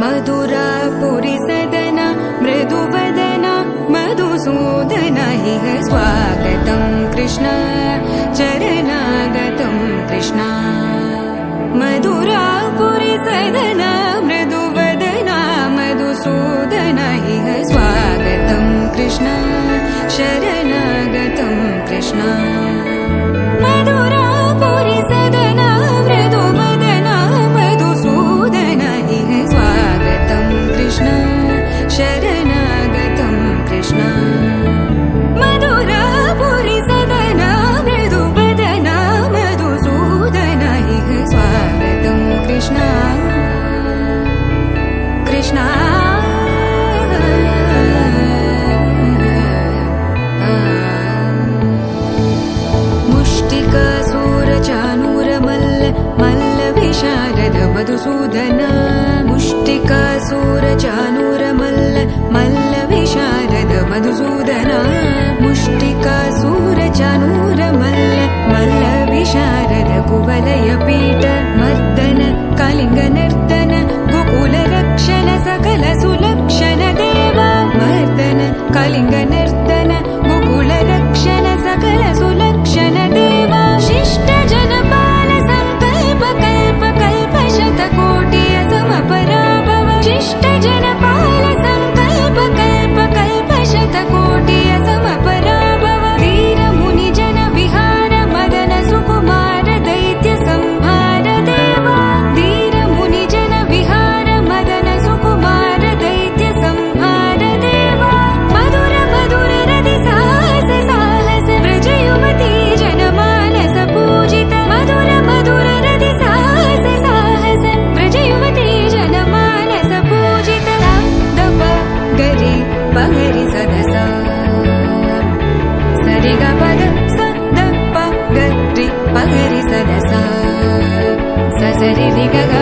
मधुरापुरी सदन मृदुवदन मधुसूदन इह स्वागतं कृष्ण चरणागतं कृष्ण मधुरापुरी सदन मृदुवदन मधुसूदन इह स्वागतं कृष्ण शरणागतं कृष्ण मधुरापुरी सदन मृदुवदन मधुसूदन इह स्वागतं कृष्ण शरणागतं कृष्ण मधुरापुरी सदन मृदुवदन मधुसूदन इह स्वागतं कृष्ण कृष्ण मधुसूदन मुष्टिकासूरचाणूर मल्ल विशारद मधुसूदन मुष्टिकासूरचाणूर मल्ल विशारद कुवलय पीठ मर्दन कलिंग नर्तन गोकुल रक्षण सकल सुलक्षण देवा मर्दन कलिंग नर्तन गोकुल रक्षण सकल सुलक्षण देवा शिष्ट जनपाल संकल्प कल्प कल्प शतकोटि समपराभव शिष्ट जनपाल संकल्प कल्प कल्प शतकोटि समपराभव वीर मुनि जन विहार मदन सुकुमार दैत्य संहार देवा वीर मुनि जन विहार मदन सुकुमार दैत्य संहार देवा मधुर मधुर रति साहस साहस व्रज युवती जन मानस पूजित मधुर मधुर रति साहस साहस व्रज युवती जन मानस पूजित दप गरि पगरि सदस सरि ग पद स द प गरि पगरि सदस स सरि रि ग ग